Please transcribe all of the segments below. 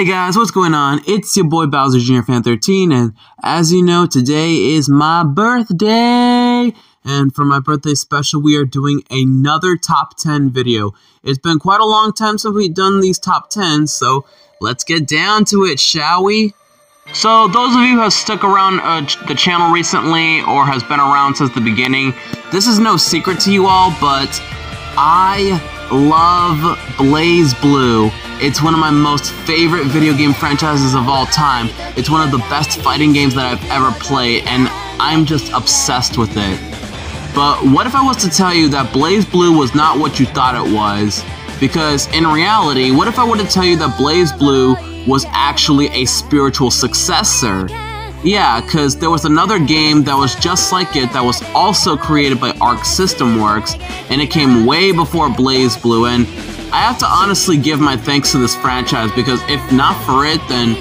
Hey guys, what's going on? It's your boy Bowser Jr. Fan 13, and as you know, today is my birthday! And for my birthday special, we are doing another top 10 video. It's been quite a long time since we've done these top 10s, so let's get down to it, shall we? So, those of you who have stuck around the channel recently, or has been around since the beginning, this is no secret to you all, but I love BlazBlue. It's one of my most favorite video game franchises of all time. It's one of the best fighting games that I've ever played, and I'm just obsessed with it. But what if I was to tell you that BlazBlue was not what you thought it was? Because in reality, what if I were to tell you that BlazBlue was actually a spiritual successor? Yeah, because there was another game that was just like it that was also created by Arc System Works, and it came way before BlazBlue, and I have to honestly give my thanks to this franchise, because if not for it, then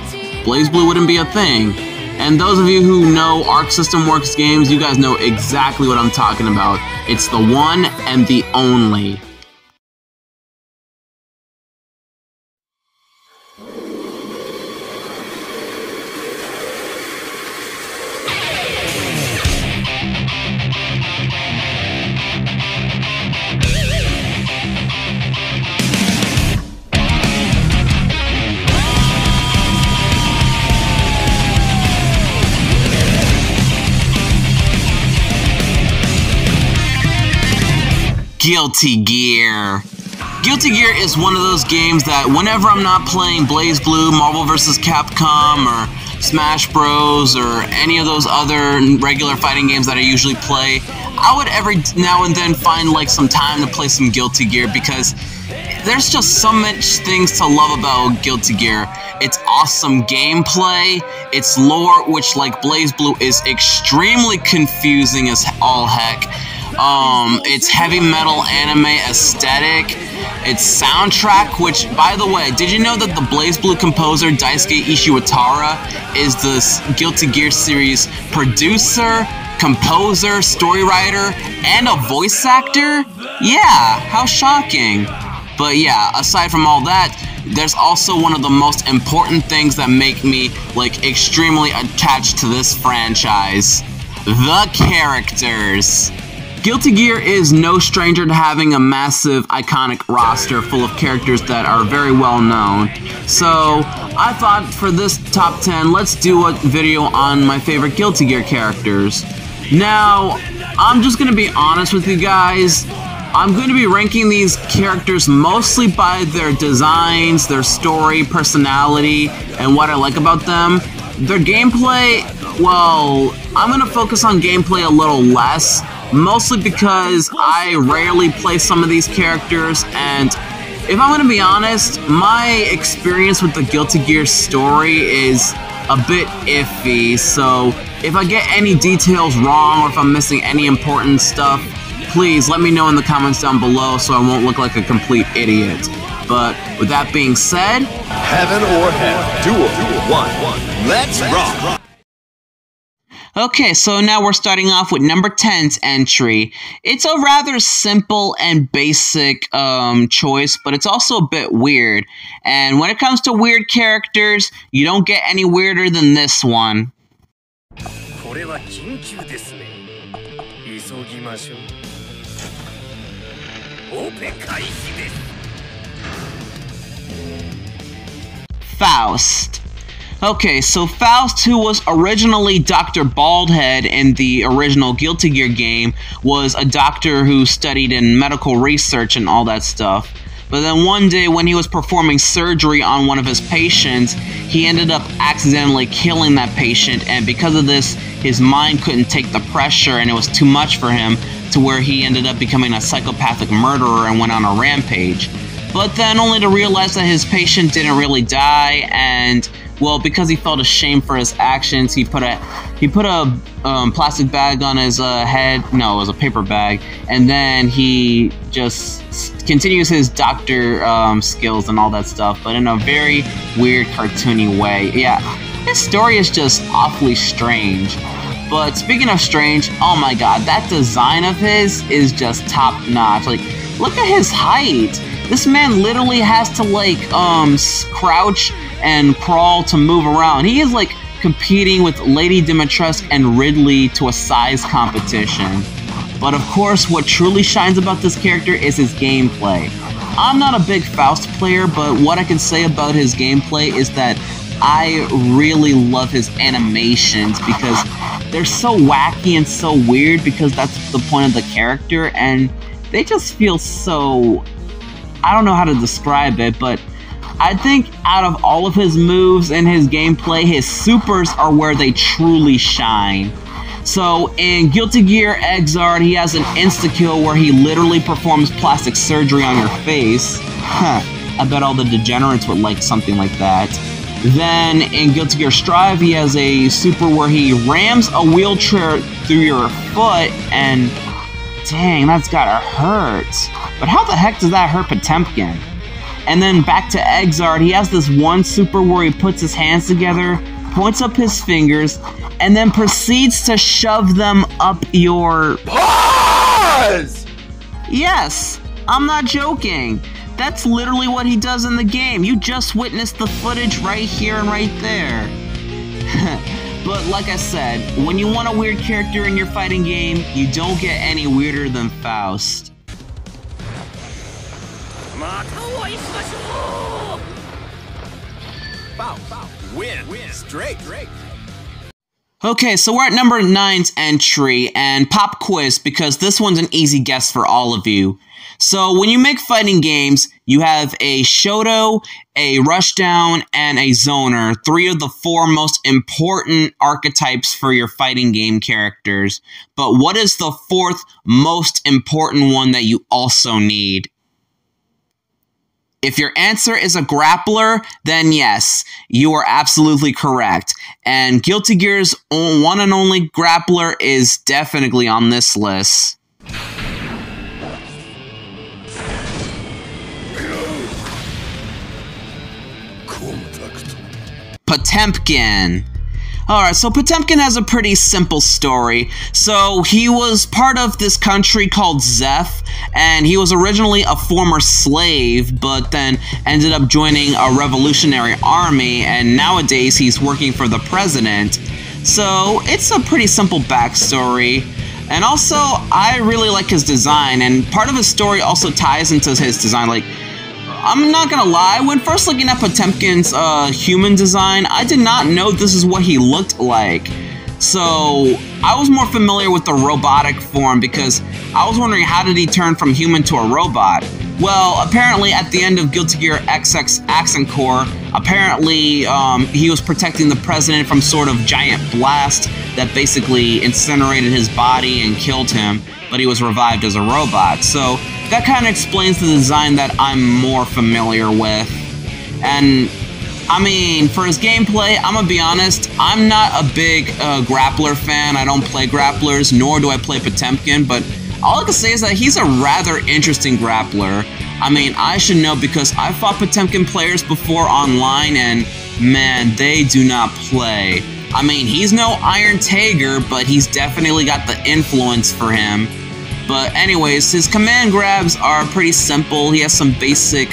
BlazBlue wouldn't be a thing. And those of you who know Arc System Works games, you guys know exactly what I'm talking about. It's the one and the only. Guilty Gear. Guilty Gear is one of those games that whenever I'm not playing BlazBlue, Marvel vs. Capcom, or Smash Bros, or any of those other regular fighting games that I usually play, I would every now and then find like some time to play some Guilty Gear, because there's just so much things to love about Guilty Gear. It's awesome gameplay, its lore, which like BlazBlue is extremely confusing as all heck. Its heavy metal anime aesthetic, its soundtrack, which, by the way, did you know that the BlazBlue composer Daisuke Ishiwatara is the Guilty Gear series producer, composer, story writer, and a voice actor? Yeah, how shocking. But yeah, aside from all that, there's also one of the most important things that make me, like, extremely attached to this franchise. The characters. Guilty Gear is no stranger to having a massive, iconic roster full of characters that are very well known. So, I thought for this top 10, let's do a video on my favorite Guilty Gear characters. Now, I'm just gonna be honest with you guys. I'm going to be ranking these characters mostly by their designs, their story, personality, and what I like about them. Their gameplay, well, I'm going to focus on gameplay a little less, mostly because I rarely play some of these characters, and if I'm going to be honest, my experience with the Guilty Gear story is a bit iffy, so if I get any details wrong or if I'm missing any important stuff, please let me know in the comments down below so I won't look like a complete idiot. But with that being said, heaven or hell, duel 1, let's rock! Okay, so now we're starting off with number 10's entry. It's a rather simple and basic choice, but it's also a bit weird. And when it comes to weird characters, you don't get any weirder than this one. Faust. Okay, so Faust, who was originally Dr. Baldhead in the original Guilty Gear game, was a doctor who studied in medical research and all that stuff. But then one day when he was performing surgery on one of his patients, he ended up accidentally killing that patient, and because of this, his mind couldn't take the pressure and it was too much for him, to where he ended up becoming a psychopathic murderer and went on a rampage. But then only to realize that his patient didn't really die, and well, because he felt ashamed for his actions, he put a plastic bag on his head. No, it was a paper bag, and then he just continues his doctor skills and all that stuff, but in a very weird, cartoony way. Yeah, his story is just awfully strange. But speaking of strange, oh my god, that design of his is just top notch. Like, look at his height. This man literally has to like crouch and crawl to move around. He is like competing with Lady Dimitrescu and Ridley to a size competition. But of course, what truly shines about this character is his gameplay. I'm not a big Faust player, but what I can say about his gameplay is that I really love his animations because they're so wacky and so weird because that's the point of the character, and they just feel so... I don't know how to describe it, but I think out of all of his moves and his gameplay, his supers are where they truly shine. So in Guilty Gear Xrd, he has an insta-kill where he literally performs plastic surgery on your face. I bet all the degenerates would like something like that. Then in Guilty Gear Strive, he has a super where he rams a wheelchair through your foot, and dang, that's gotta hurt. But how the heck does that hurt Pkin? And then back to Xrd, he has this one super where he puts his hands together, points up his fingers, and then proceeds to shove them up your... Pause! Yes, I'm not joking. That's literally what he does in the game. You just witnessed the footage right here and right there. But like I said, when you want a weird character in your fighting game, you don't get any weirder than Faust. Win. Straight. Okay, so we're at number 9's entry, and pop quiz, because this one's an easy guess for all of you. So when you make fighting games, you have a Shoto, a Rushdown, and a Zoner, 3 of the 4 most important archetypes for your fighting game characters. But what is the 4th most important one that you also need? If your answer is a grappler, then yes, you are absolutely correct. And Guilty Gear's one and only grappler is definitely on this list. Pkin. Alright, so Pkin has a pretty simple story. So he was part of this country called Zeph, and he was originally a former slave, but then ended up joining a revolutionary army, and nowadays he's working for the president. So it's a pretty simple backstory. And also, I really like his design, and part of his story also ties into his design. Like, I'm not gonna lie, when first looking at Potemkin's human design, I did not know this is what he looked like. So, I was more familiar with the robotic form because I was wondering how did he turn from human to a robot? Well, apparently at the end of Guilty Gear XX Accent Core, apparently he was protecting the president from sort of giant blast that basically incinerated his body and killed him, but he was revived as a robot. So that kind of explains the design that I'm more familiar with. And I mean, for his gameplay, I'm gonna be honest, I'm not a big grappler fan. I don't play grapplers, nor do I play Potemkin, but all I can say is that he's a rather interesting grappler. I mean, I should know because I've fought Potemkin players before online, and man, they do not play. I mean, he's no Iron Tiger, but he's definitely got the influence for him. But anyways, his command grabs are pretty simple. He has some basic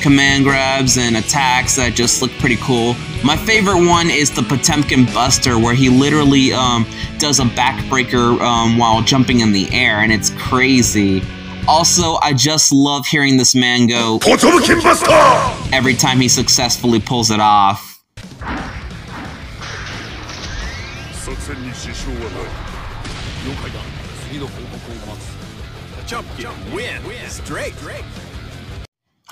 command grabs and attacks that just look pretty cool. My favorite one is the Potemkin Buster, where he literally does a backbreaker while jumping in the air, and it's crazy. Also, I just love hearing this man go Potemkin Buster every time he successfully pulls it off. Win. Straight.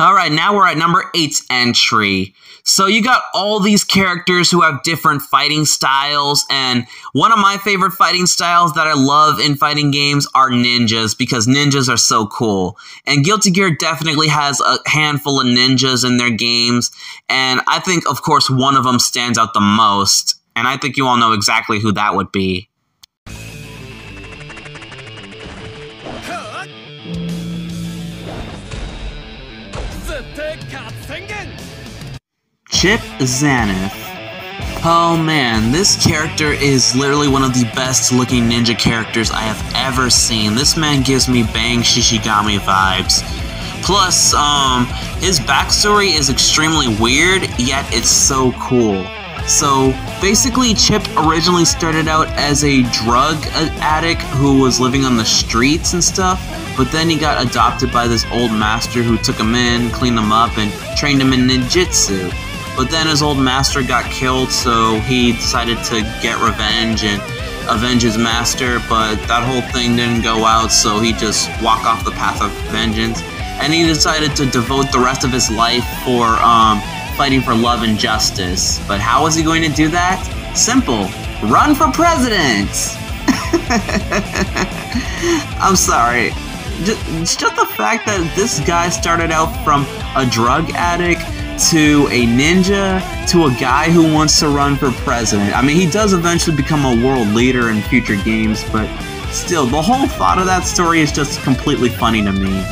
Alright, now we're at number 8's entry. So you got all these characters who have different fighting styles, and one of my favorite fighting styles that I love in fighting games are ninjas, because ninjas are so cool. And Guilty Gear definitely has a handful of ninjas in their games, and I think, of course, one of them stands out the most, and I think you all know exactly who that would be. Chip Zaneth. Oh man, this character is literally one of the best looking ninja characters I have ever seen. This man gives me Bang Shishigami vibes. Plus, his backstory is extremely weird, yet it's so cool. So, basically, Chip originally started out as a drug addict who was living on the streets and stuff, but then he got adopted by this old master who took him in, cleaned him up, and trained him in ninjutsu. But then his old master got killed, so he decided to get revenge and avenge his master, but that whole thing didn't go out, so he just walked off the path of vengeance. And he decided to devote the rest of his life for fighting for love and justice. But how was he going to do that? Simple. Run for president! I'm sorry. It's just the fact that this guy started out from a drug addict to a ninja to a guy who wants to run for president. I mean, he does eventually become a world leader in future games, but still, the whole thought of that story is just completely funny to me.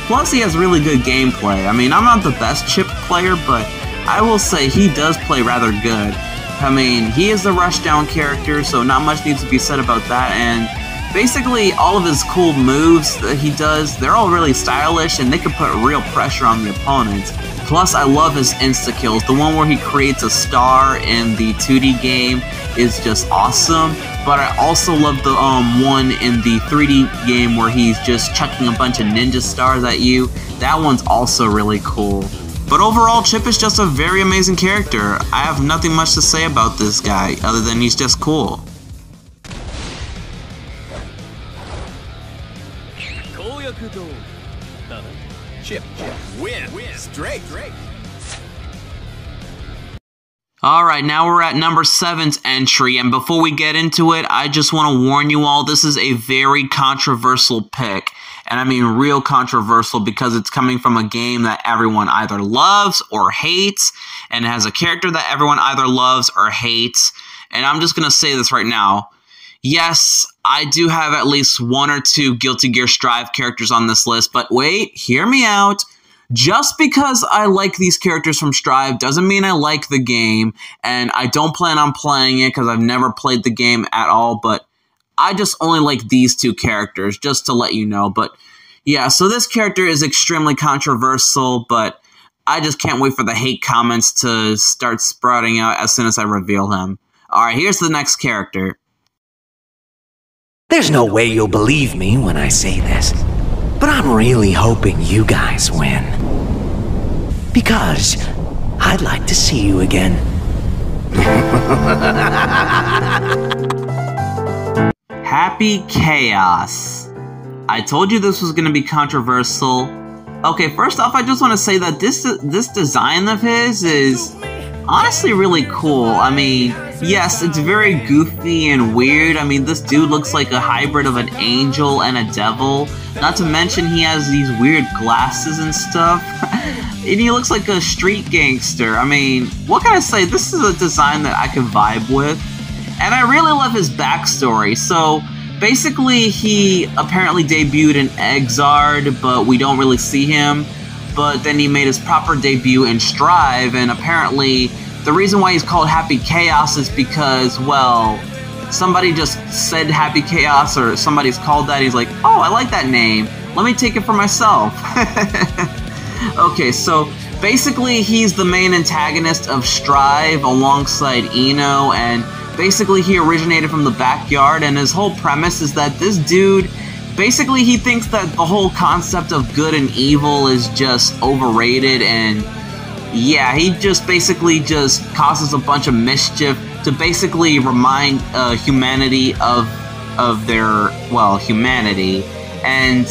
Plus, he has really good gameplay. I mean, I'm not the best Chip player, but I will say he does play rather good. I mean, he is the rushdown character, so not much needs to be said about that, and basically all of his cool moves that he does, they're all really stylish, and they can put real pressure on the opponents. Plus, I love his insta-kills. The one where he creates a star in the 2D game is just awesome. But I also love the one in the 3D game where he's just chucking a bunch of ninja stars at you. That one's also really cool. But overall, Chip is just a very amazing character. I have nothing much to say about this guy, other than he's just cool. Chip, win, straight. Alright, now we're at number 7's entry, and before we get into it, I just want to warn you all, this is a very controversial pick. And I mean real controversial because it's coming from a game that everyone either loves or hates, and it has a character that everyone either loves or hates. And I'm just going to say this right now. Yes, I do have at least 1 or 2 Guilty Gear Strive characters on this list, but wait, hear me out. Just because I like these characters from Strive doesn't mean I like the game, and I don't plan on playing it because I've never played the game at all, but I just only like these 2 characters, just to let you know. But yeah, so this character is extremely controversial, but I just can't wait for the hate comments to start sprouting out as soon as I reveal him. Alright, here's the next character. There's no way you'll believe me when I say this, but I'm really hoping you guys win. Because I'd like to see you again. Happy Chaos. I told you this was going to be controversial. Okay, first off, I just want to say that this design of his is honestly really cool. I mean, yes, it's very goofy and weird. I mean, this dude looks like a hybrid of an angel and a devil. Not to mention he has these weird glasses and stuff. And he looks like a street gangster. I mean, what can I say? This is a design that I can vibe with. And I really love his backstory. So, basically, he apparently debuted in Exard, but we don't really see him. But then he made his proper debut in Strive, and apparently the reason why he's called Happy Chaos is because, well, somebody just said Happy Chaos, or somebody's called that. He's like, oh, I like that name. Let me take it for myself. Okay, so basically he's the main antagonist of Strive alongside Eno, and basically he originated from the backyard, and his whole premise is that this dude, basically he thinks that the whole concept of good and evil is just overrated, and yeah, he just basically just causes a bunch of mischief to basically remind humanity of their, well, humanity. And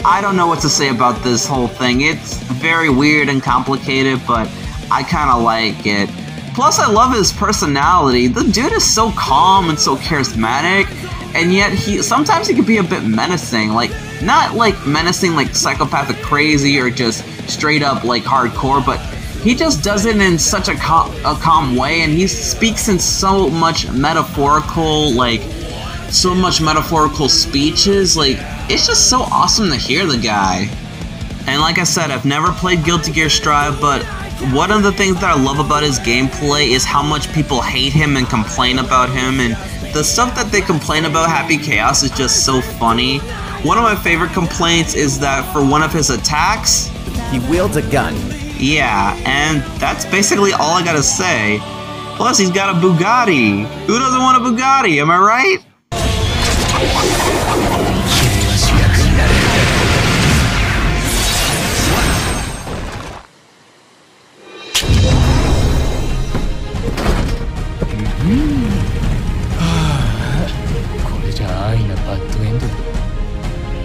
I don't know what to say about this whole thing. It's very weird and complicated, but I kind of like it. Plus, I love his personality. The dude is so calm and so charismatic, and yet sometimes he can be a bit menacing. Like, not like menacing like psychopathic crazy or just straight up like hardcore, but he just does it in such a calm way, and he speaks in so much metaphorical, speeches. Like, it's just so awesome to hear the guy. And like I said, I've never played Guilty Gear Strive, but one of the things that I love about his gameplay is how much people hate him and complain about him, and the stuff that they complain about Happy Chaos is just so funny. one of my favorite complaints is that for one of his attacks, he wields a gun. Yeah, and that's basically all I gotta say. Plus, he's got a Bugatti. Who doesn't want a Bugatti, am I right?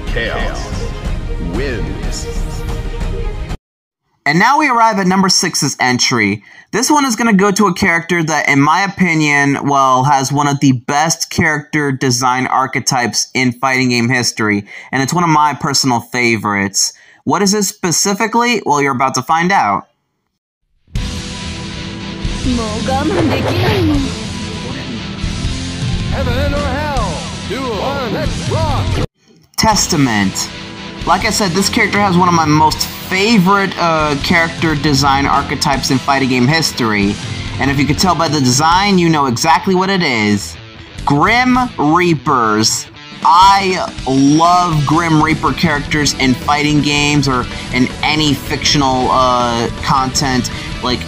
Chaos wins. And now we arrive at number 6's entry. This one is going to go to a character that, in my opinion, well, has one of the best character design archetypes in fighting game history, and it's one of my personal favorites. What is it specifically? Well, you're about to find out. Heaven or hell? Duel. Let's rock. Testament. Like I said, this character has one of my most favorite character design archetypes in fighting game history. And if you could tell by the design, you know exactly what it is. Grim Reapers. I love Grim Reaper characters in fighting games or in any fictional content, like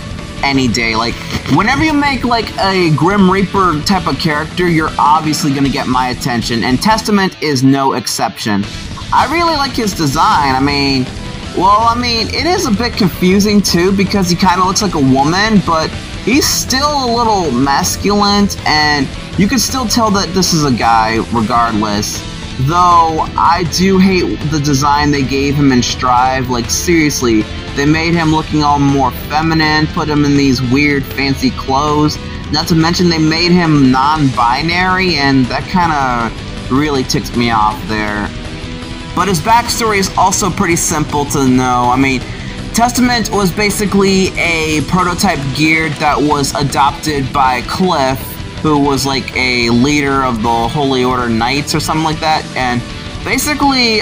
any day. Like, whenever you make like a Grim Reaper type of character, you're obviously gonna get my attention, and Testament is no exception. I really like his design. I mean, it is a bit confusing too because he kind of looks like a woman, but he's still a little masculine, and you can still tell that this is a guy regardless. Though, I do hate the design they gave him in Strive. Like, seriously, they made him looking all more feminine, put him in these weird fancy clothes. Not to mention they made him non-binary, and that kind of really ticks me off there. But his backstory is also pretty simple to know. I mean, Testament was basically a prototype gear that was adopted by Cliff, who was like a leader of the Holy Order Knights or something like that. And basically,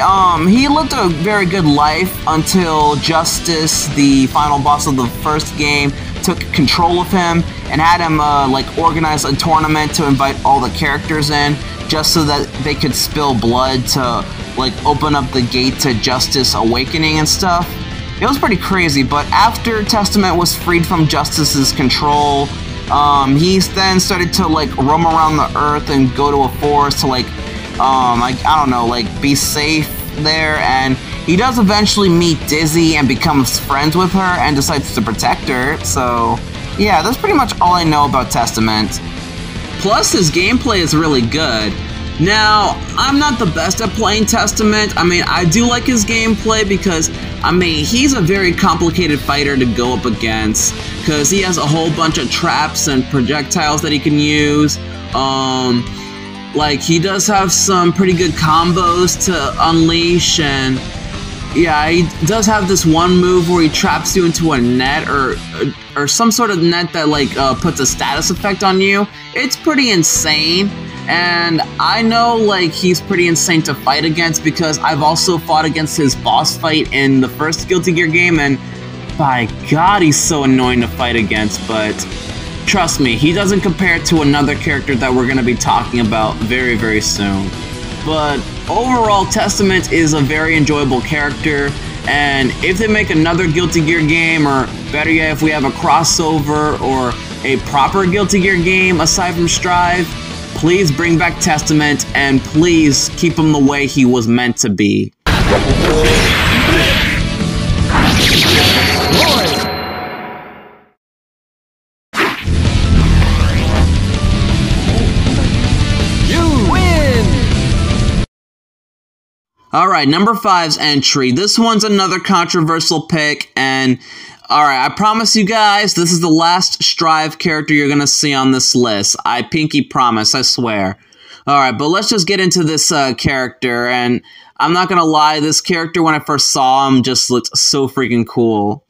he lived a very good life until Justice, the final boss of the first game, took control of him and had him like organize a tournament to invite all the characters in, just so that they could spill blood to like open up the gate to Justice awakening and stuff. It was pretty crazy, but after Testament was freed from Justice's control, he then started to like roam around the earth and go to a forest to like, I don't know, like be safe there, and he does eventually meet Dizzy and becomes friends with her and decides to protect her. So yeah, that's pretty much all I know about Testament. Plus, his gameplay is really good. Now, I'm not the best at playing Testament. I mean, I do like his gameplay because, I mean, he's a very complicated fighter to go up against because he has a whole bunch of traps and projectiles that he can use. Like, he does have some pretty good combos to unleash, and yeah, he does have this one move where he traps you into a net or some sort of net that like puts a status effect on you. It's pretty insane. And I know, like, he's pretty insane to fight against because I've also fought against his boss fight in the first Guilty Gear game, and by God, he's so annoying to fight against, but trust me, he doesn't compare to another character that we're going to be talking about very, very soon. But overall, Testament is a very enjoyable character, and if they make another Guilty Gear game, or better yet, if we have a crossover or a proper Guilty Gear game aside from Strive, please bring back Testament, and please keep him the way he was meant to be. You win! Alright, number 5's entry. This one's another controversial pick, and alright, I promise you guys, this is the last Strive character you're gonna see on this list. I pinky promise, I swear. Alright, but let's just get into this character, and I'm not gonna lie, this character when I first saw him just looked so freaking cool.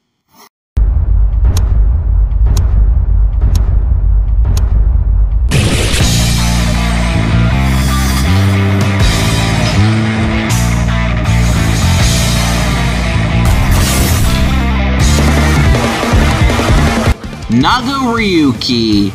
Nagor Ryuki.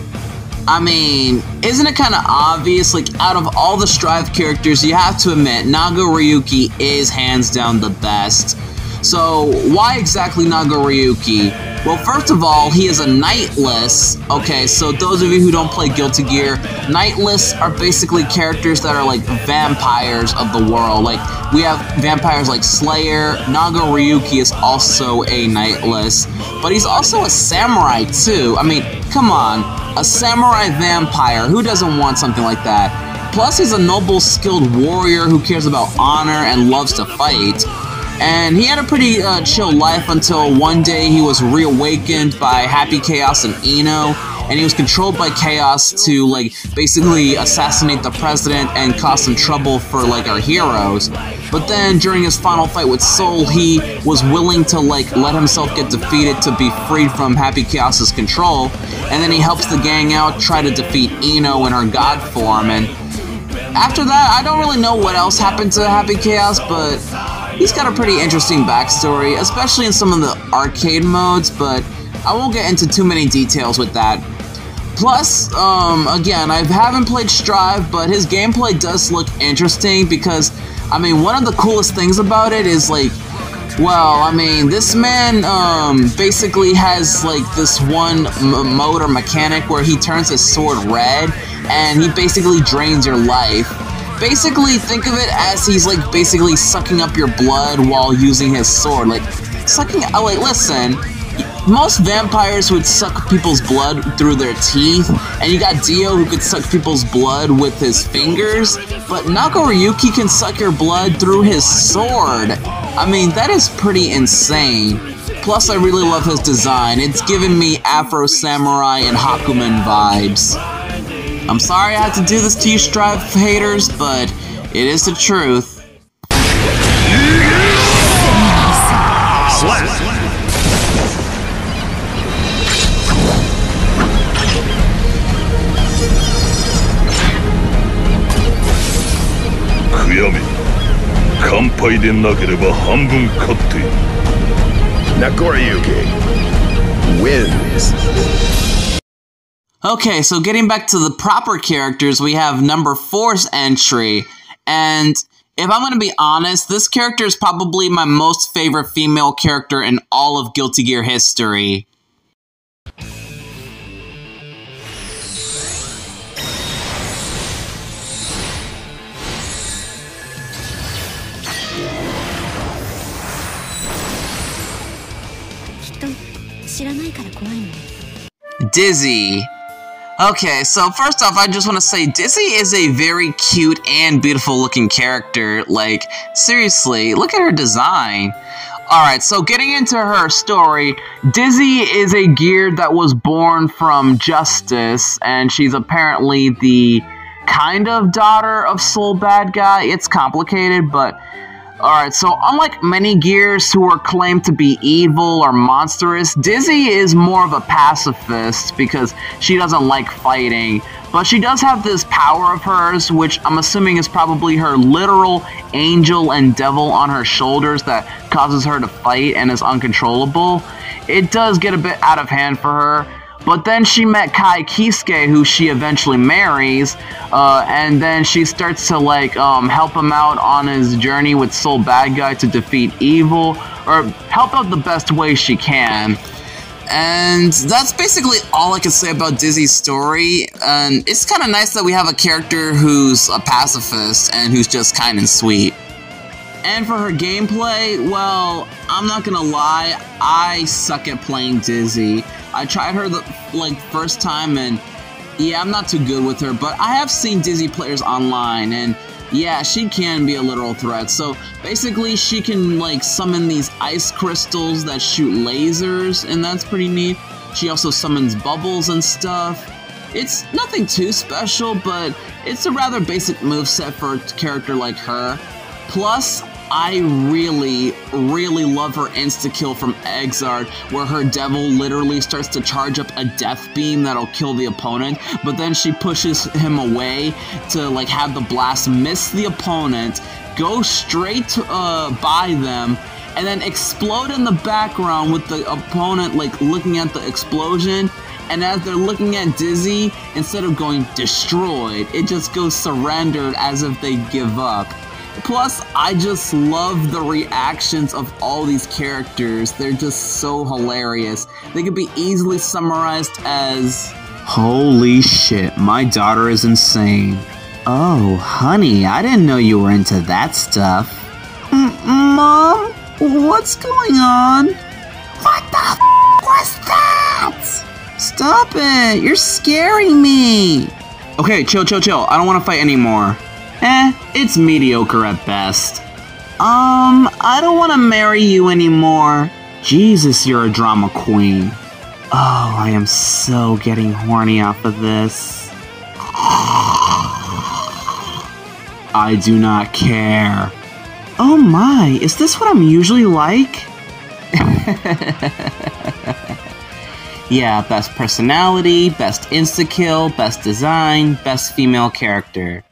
I mean, isn't it kind of obvious? Like, out of all the Strive characters, you have to admit, Nagor Ryuki is hands down the best. So, why exactly Nagor Ryuki? Well, first of all, he is a Knightless. Okay, so those of you who don't play Guilty Gear, Knightless are basically characters that are like vampires of the world. Like, we have vampires like Slayer. Nagor Ryuki is also a Knightless. But he's also a samurai, too. I mean, come on. A samurai vampire. Who doesn't want something like that? Plus, he's a noble, skilled warrior who cares about honor and loves to fight. And he had a pretty chill life until one day he was reawakened by Happy Chaos and Ino, and he was controlled by Chaos to, like, basically assassinate the president and cause some trouble for, like, our heroes. But then, during his final fight with Soul, he was willing to, like, let himself get defeated to be freed from Happy Chaos's control, and then he helps the gang out, try to defeat Ino in her god form, and after that, I don't really know what else happened to Happy Chaos, but he's got a pretty interesting backstory, especially in some of the arcade modes, but I won't get into too many details with that. Plus, again, I haven't played Strive, but his gameplay does look interesting because, I mean, one of the coolest things about it is, like, well, I mean, this man basically has, like, this one mode or mechanic where he turns his sword red, and he basically drains your life. Basically, think of it as he's, like, basically sucking up your blood while using his sword. Like, like, listen, most vampires would suck people's blood through their teeth, and you got Dio who could suck people's blood with his fingers, but Nagor Ryuki can suck your blood through his sword. I mean, that is pretty insane. Plus, I really love his design. It's giving me Afro Samurai and Hakumen vibes. I'm sorry I had to do this to you, Strive haters, but it is the truth. Nagor Ryuki wins. Okay, so getting back to the proper characters, we have number 4's entry, and if I'm going to be honest, this character is probably my most favorite female character in all of Guilty Gear history. Dizzy. Okay, so first off, I just want to say Dizzy is a very cute and beautiful looking character. Like, seriously, look at her design. Alright, so getting into her story, Dizzy is a gear that was born from Justice, and she's apparently the kind of daughter of Soul Bad Guy. It's complicated, but alright, so unlike many gears who are claimed to be evil or monstrous, Dizzy is more of a pacifist because she doesn't like fighting. But she does have this power of hers, which I'm assuming is probably her literal angel and devil on her shoulders that causes her to fight and is uncontrollable. It does get a bit out of hand for her. But then she met Kai Kisuke, who she eventually marries, and then she starts to, like, help him out on his journey with Soul Bad Guy to defeat evil, or help out the best way she can. And that's basically all I can say about Dizzy's story, and it's kind of nice that we have a character who's a pacifist and who's just kind and sweet. And for her gameplay, well, I'm not gonna lie, I suck at playing Dizzy. I tried her the first time, and yeah, I'm not too good with her, but I have seen Dizzy players online, and yeah, she can be a literal threat. So basically, she can, like, summon these ice crystals that shoot lasers, and that's pretty neat. She also summons bubbles and stuff. It's nothing too special, but it's a rather basic moveset for a character like her. Plus, I really love her insta-kill from Exard, where her devil literally starts to charge up a death beam that'll kill the opponent, but then she pushes him away to, like, have the blast miss the opponent, go straight by them, and then explode in the background with the opponent, like, looking at the explosion. and as they're looking at Dizzy, instead of going destroyed, it just goes surrendered as if they give up. Plus, I just love the reactions of all these characters. They're just so hilarious. They could be easily summarized as, "Holy shit, my daughter is insane. Oh, honey, I didn't know you were into that stuff. Mom, what's going on? What the f was that? Stop it, you're scaring me." Okay, chill. I don't want to fight anymore. It's mediocre at best. I don't want to marry you anymore. Jesus, you're a drama queen. Oh, I am so getting horny off of this. I do not care. Oh my, is this what I'm usually like? Yeah, best personality, best insta-kill, best design, best female character.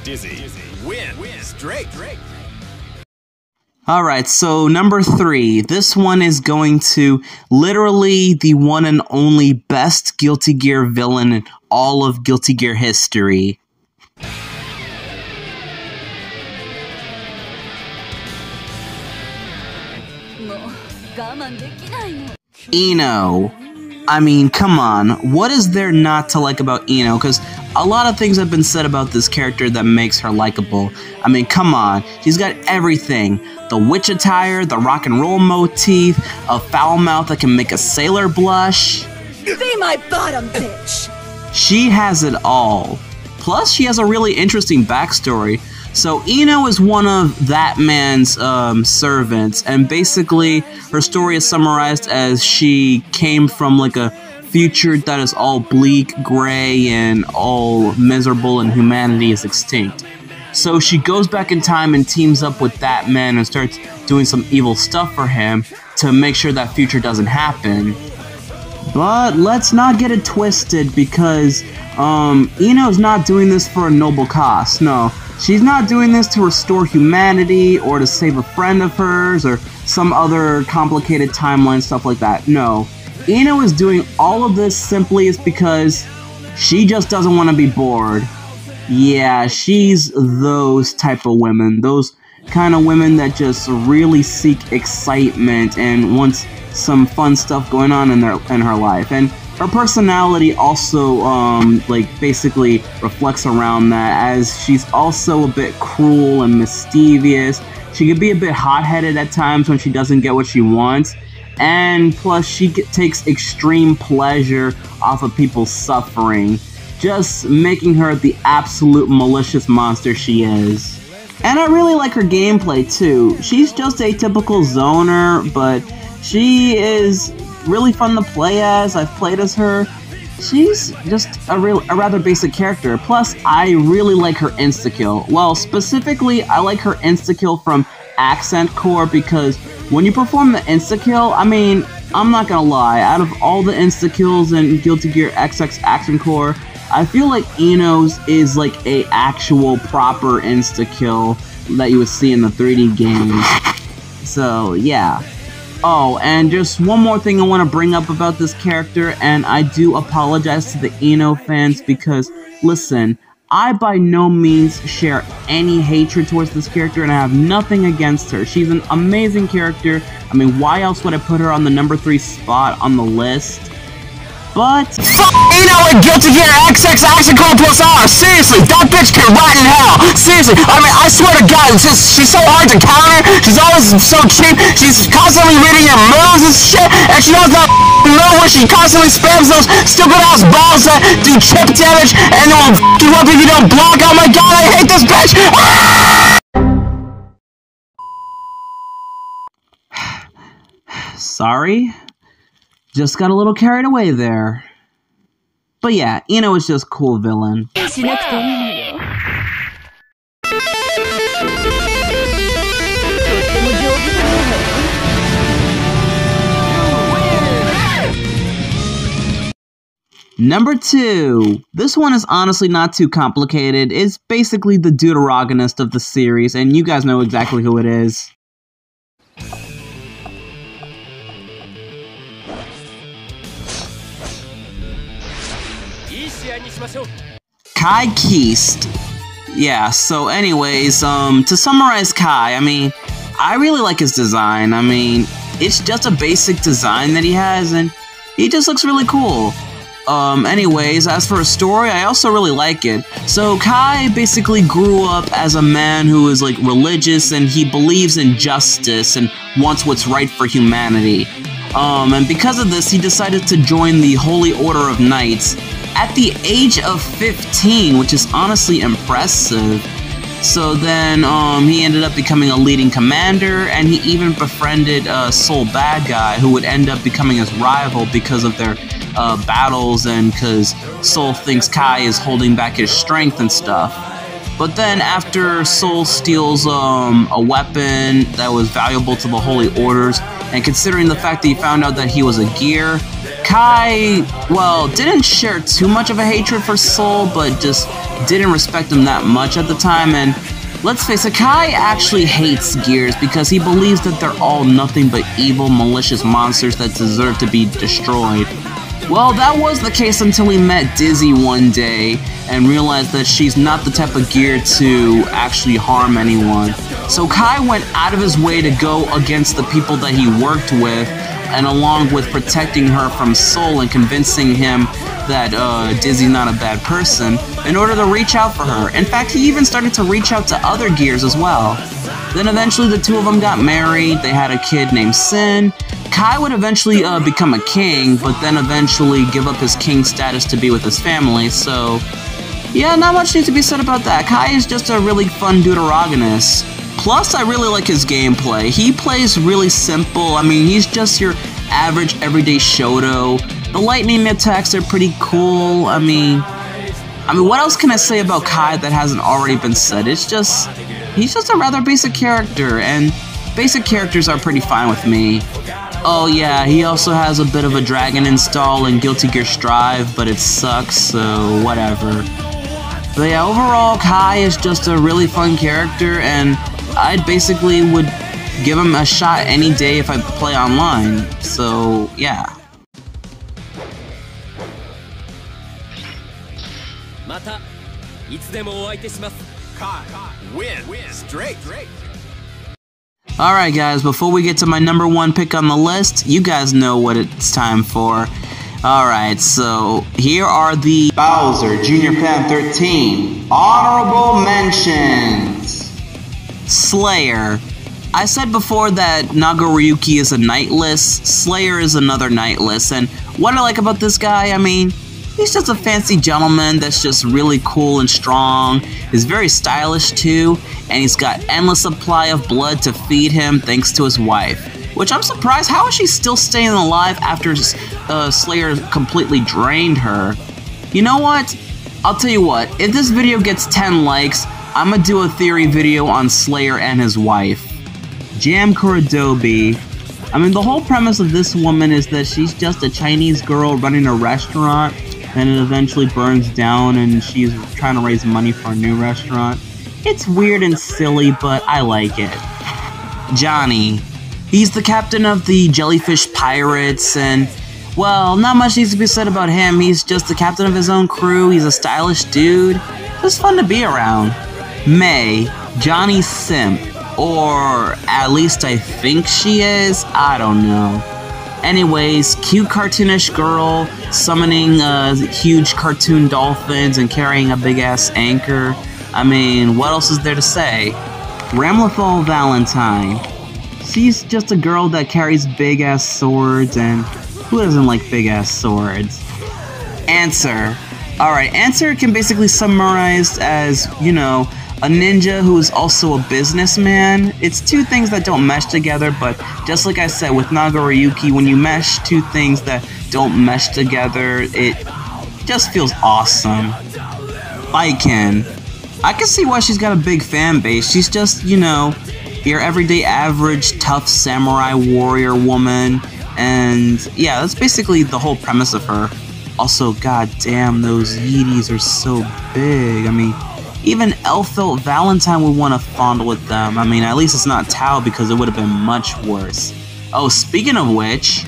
Dizzy, win, straight. Alright, so number 3. This one is going to literally the one and only best Guilty Gear villain in all of Guilty Gear history. Ino. I mean, come on, what is there not to like about Ino? Because a lot of things have been said about this character that makes her likable. I mean, come on, she's got everything. The witch attire, the rock and roll motif, a foul mouth that can make a sailor blush. Be my bottom, bitch! She has it all. Plus, she has a really interesting backstory. So Ino is one of that man's servants, and basically her story is summarized as she came from like a future that is all bleak, gray, and all miserable, and humanity is extinct. So she goes back in time and teams up with that man and starts doing some evil stuff for him to make sure that future doesn't happen. But let's not get it twisted, because Ino's not doing this for a noble cause. No, she's not doing this to restore humanity or to save a friend of hers or some other complicated timeline stuff like that. No, Ino is doing all of this simply is because she just doesn't want to be bored. Yeah, she's those type of women, those kind of women that just really seek excitement and wants some fun stuff going on in her life. And her personality also like basically reflects around that, as she's also a bit cruel and mischievous. She can be a bit hot-headed at times when she doesn't get what she wants, and plus she takes extreme pleasure off of people's suffering, just making her the absolute malicious monster she is. And I really like her gameplay too. She's just a typical zoner, but she is really fun to play as. I've played as her. She's just a rather basic character. Plus, I really like her insta-kill. Well, specifically, I like her insta-kill from Accent Core, because when you perform the insta-kill, I mean, I'm not gonna lie, out of all the insta-kills in Guilty Gear XX Accent Core, I feel like Ino's is like a actual proper insta-kill that you would see in the 3D games. So, yeah. Oh, and just one more thing I want to bring up about this character, and I do apologize to the Ino fans because, listen, I by no means share any hatred towards this character, and I have nothing against her. She's an amazing character. I mean, why else would I put her on the number 3 spot on the list? But Fuck Ino and Guilty Gear XX Action Core Plus R! Seriously, that bitch can rot in hell! Seriously, I mean, I swear to God, she's so hard to counter, she's always so cheap, she's constantly reading your moves and shit, and she knows that move where she constantly spams those stupid-ass balls that do chip damage, and will f*** you up if you don't block. Oh my God, I hate this bitch! Ah! sorry? Just got a little carried away there. But yeah, Ino is just cool villain. Number 2. This one is honestly not too complicated. It's basically the deuteragonist of the series, and you guys know exactly who it is. Kai Keist. Yeah, so anyways, to summarize Kai, I mean, I really like his design. I mean, it's just a basic design that he has, and he just looks really cool. Anyways, as for a story, I also really like it. So Kai basically grew up as a man who is like religious, and he believes in justice and wants what's right for humanity. And because of this, he decided to join the Holy Order of Knights at the age of 15, which is honestly impressive. So then, he ended up becoming a leading commander, and he even befriended Soul Bad Guy, who would end up becoming his rival because of their battles, and because Soul thinks Kai is holding back his strength and stuff. But then after Soul steals a weapon that was valuable to the Holy Orders, and considering the fact that he found out that he was a gear, Kai, well, didn't share too much of a hatred for Soul, but just didn't respect him that much at the time. And let's face it, Kai actually hates gears because he believes that they're all nothing but evil, malicious monsters that deserve to be destroyed. Well, that was the case until he met Dizzy one day and realized that she's not the type of gear to actually harm anyone. So Kai went out of his way to go against the people that he worked with, and along with protecting her from Soul and convincing him that Dizzy's not a bad person, in order to reach out for her. In fact, he even started to reach out to other gears as well. Then eventually the two of them got married, they had a kid named Sin. Kai would eventually become a king, but then eventually give up his king status to be with his family, so yeah, not much needs to be said about that. Kai is just a really fun deuteragonist. Plus, I really like his gameplay. He plays really simple. I mean, he's just your average everyday Shoto. The lightning attacks are pretty cool. I mean, what else can I say about Kai that hasn't already been said? He's just a rather basic character, and basic characters are pretty fine with me. Oh yeah, he also has a bit of a dragon install in Guilty Gear Strive, but it sucks, so whatever. But yeah, overall, Kai is just a really fun character, and I basically would give him a shot any day if I play online, so yeah. Kai, win, straight. Alright guys, before we get to my number 1 pick on the list, you guys know what it's time for. Alright, so here are the Bowser Jr. Pan 13 Honorable Mentions. Slayer. I said before that Nagor Ryuki is a knightless, Slayer is another knightless, and what I like about this guy, I mean, he's just a fancy gentleman that's just really cool and strong. He's very stylish too, and he's got endless supply of blood to feed him thanks to his wife. Which I'm surprised, how is she still staying alive after Slayer completely drained her? You know what? I'll tell you what, if this video gets 10 likes, I'm gonna do a theory video on Slayer and his wife. Jam Kuradobi. I mean, the whole premise of this woman is that she's just a Chinese girl running a restaurant, and it eventually burns down and she's trying to raise money for a new restaurant. It's weird and silly, but I like it. Johnny. He's the captain of the Jellyfish Pirates, and, well, not much needs to be said about him. He's just the captain of his own crew. He's a stylish dude. It's fun to be around. May. Johnny's simp. Or at least I think she is. I don't know. Anyways, cute cartoonish girl summoning huge cartoon dolphins and carrying a big-ass anchor. I mean, what else is there to say? Ramlethal Valentine. She's just a girl that carries big-ass swords, and who doesn't like big-ass swords? Answer. Alright, Answer can basically summarize as, you know, a ninja who is also a businessman. It's two things that don't mesh together, but just like I said with Nagor Ryuki, when you mesh two things that don't mesh together, it just feels awesome. Pkin. I can see why she's got a big fan base. She's just, you know, your everyday average tough samurai warrior woman, and yeah, that's basically the whole premise of her. Also, goddamn, those Yeeties are so big. I mean, even Elfelt Valentine would want to fondle with them. I mean, at least it's not Tao because it would have been much worse. Oh, speaking of which,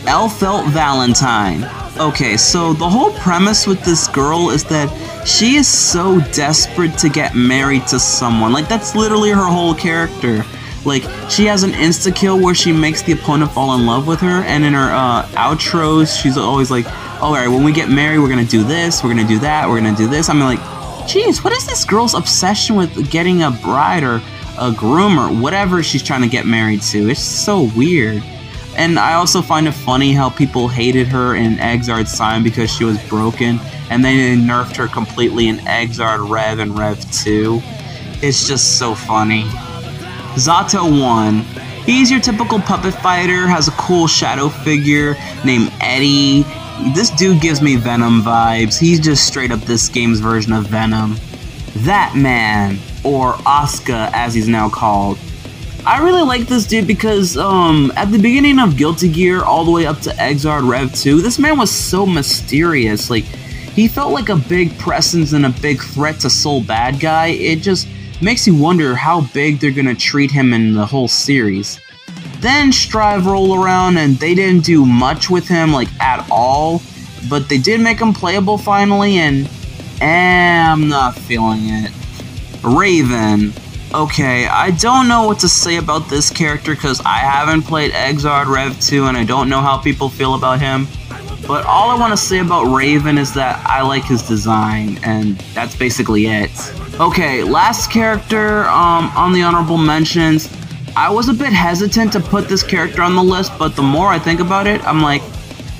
Elfelt Valentine. Okay, so the whole premise with this girl is that she is so desperate to get married to someone. Like, that's literally her whole character. Like, she has an insta-kill where she makes the opponent fall in love with her, and in her outros, she's always like, alright, when we get married, we're gonna do this, we're gonna do that, we're gonna do this. I mean, like, jeez, what is this girl's obsession with getting a bride or a groom or whatever she's trying to get married to? It's so weird. And I also find it funny how people hated her in Exard Sign because she was broken, and then they nerfed her completely in Exard Rev and Rev 2. It's just so funny. Zato 1. He's your typical puppet fighter, has a cool shadow figure named Eddie. This dude gives me Venom vibes. He's just straight up this game's version of Venom. That Man, or Asuka as he's now called. I really like this dude because at the beginning of Guilty Gear all the way up to Exard Rev 2, this man was so mysterious. Like, he felt like a big presence and a big threat to Soul Bad Guy. It just makes you wonder how big they're gonna treat him in the whole series. Then Strive roll around and they didn't do much with him, like, at all, but they did make him playable finally, and I'm not feeling it. Raven. Okay, I don't know what to say about this character because I haven't played Exard Rev 2 and I don't know how people feel about him. But all I want to say about Raven is that I like his design, and that's basically it. Okay, last character on the honorable mentions. I was a bit hesitant to put this character on the list, but the more I think about it, I'm like,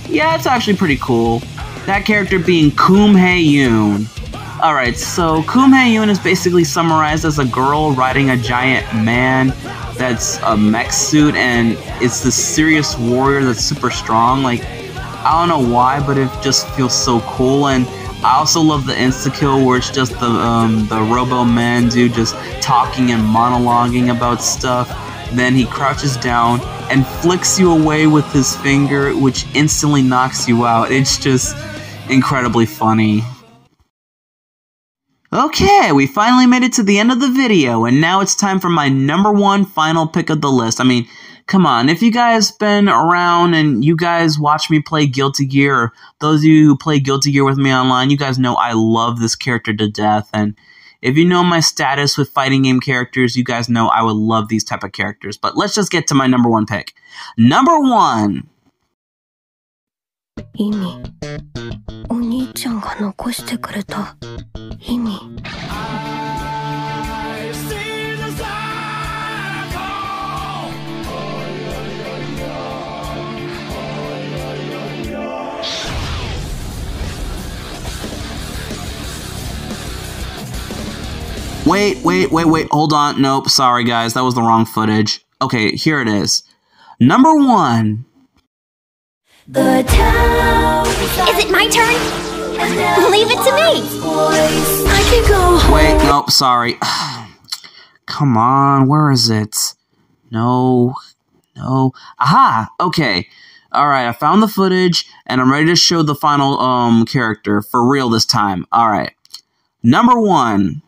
yeah, it's actually pretty cool. That character being Koom Hae-yoon. Alright, so Koom Hae-yoon is basically summarized as a girl riding a giant man that's a mech suit, and it's this serious warrior that's super strong. Like, I don't know why, but it just feels so cool. And I also love the insta-kill where it's just the Robo-Man dude just talking and monologuing about stuff. Then he crouches down and flicks you away with his finger, which instantly knocks you out. It's just incredibly funny. Okay, we finally made it to the end of the video, and now it's time for my #1 final pick of the list. I mean, come on, if you guys been around and you guys watch me play Guilty Gear, or those of you who play Guilty Gear with me online, you guys know I love this character to death, and if you know my status with fighting game characters, you guys know I would love these type of characters. But let's just get to my #1 pick. #1. 意味お兄ちゃんが残してくれた意味 Wait, hold on. Nope, sorry guys, that was the wrong footage. Okay, here it is. #1. Is it my turn? Leave it to me! I can go. Wait, nope, sorry. Come on, where is it? No. Aha! Okay. Alright, I found the footage, and I'm ready to show the final character, for real this time. Alright. #1.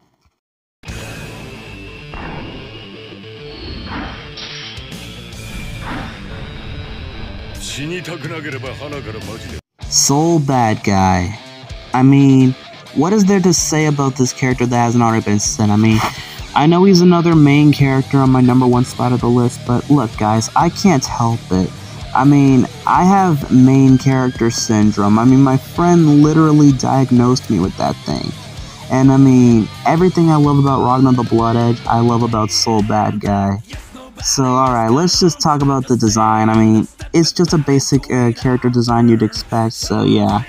Soul Bad Guy. I mean, what is there to say about this character that hasn't already been said? I mean, I know he's another main character on my #1 spot of the list, but look guys, I can't help it. I mean, I have main character syndrome. I mean, my friend literally diagnosed me with that thing. And I mean, everything I love about Ragnar the Blood Edge, I love about Soul Bad Guy. So, alright, let's just talk about the design. I mean, it's just a basic character design you'd expect, so yeah.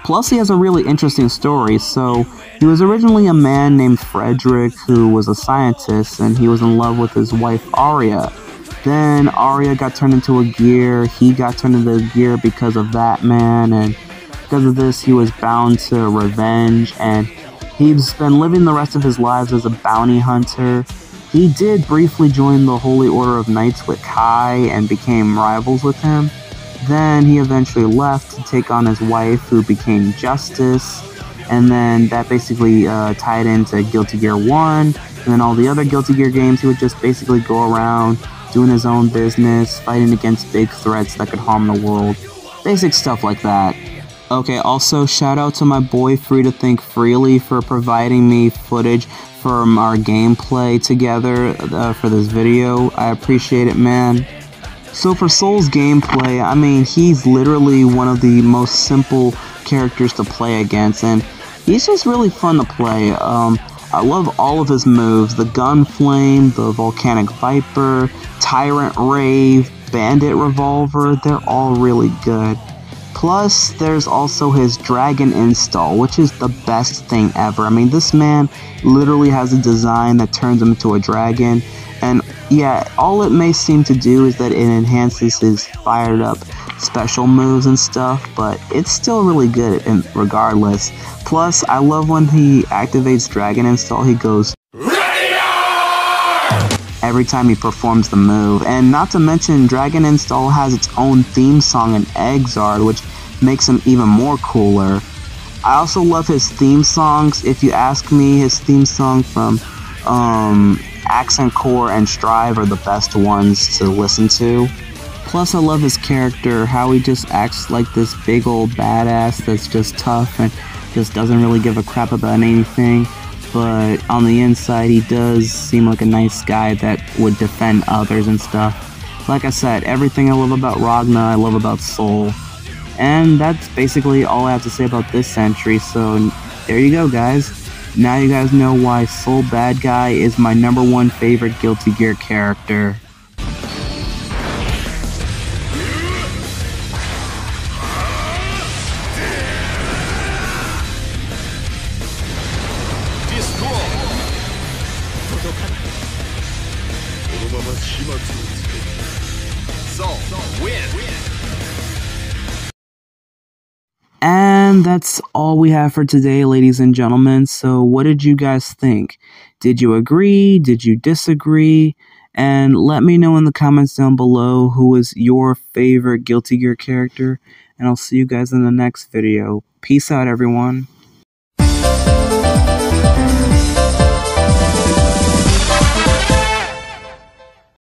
Plus, he has a really interesting story. So, he was originally a man named Frederick who was a scientist, and he was in love with his wife, Arya. Then, Arya got turned into a gear, he got turned into a gear because of that man, and because of this, he was bound to revenge, and he's been living the rest of his lives as a bounty hunter. He did briefly join the Holy Order of Knights with Kai and became rivals with him. Then he eventually left to take on his wife, who became Justice, and then that basically tied into Guilty Gear 1, and then all the other Guilty Gear games, he would just basically go around doing his own business, fighting against big threats that could harm the world. Basic stuff like that. Okay, also shout out to my boy Free to Think Freely for providing me footage from our gameplay together for this video. I appreciate it, man. So for Soul's gameplay, I mean, he's literally one of the most simple characters to play against, and he's just really fun to play. I love all of his moves: the Gun Flame, the Volcanic Viper, Tyrant Rave, Bandit Revolver. They're all really good. Plus, there's also his Dragon Install, which is the best thing ever. I mean, this man literally has a design that turns him into a dragon, and yeah, all it may seem to do is that it enhances his fired up special moves and stuff, but it's still really good regardless. Plus, I love when he activates Dragon Install, he goes every time he performs the move. And not to mention, Dragon Install has its own theme song in Exard, which makes him even more cooler. I also love his theme songs. If you ask me, his theme song from Accent Core and Strive are the best ones to listen to. Plus, I love his character, how he just acts like this big old badass that's just tough and just doesn't really give a crap about anything. But on the inside, he does seem like a nice guy that would defend others and stuff. Like I said, everything I love about Ragna, I love about Soul. And that's basically all I have to say about this entry, so there you go, guys. Now you guys know why Soul Bad Guy is my #1 favorite Guilty Gear character. And that's all we have for today, ladies and gentlemen. So what did you guys think? Did you agree? Did you disagree? And let me know in the comments down below who is your favorite Guilty Gear character. And I'll see you guys in the next video. Peace out, everyone.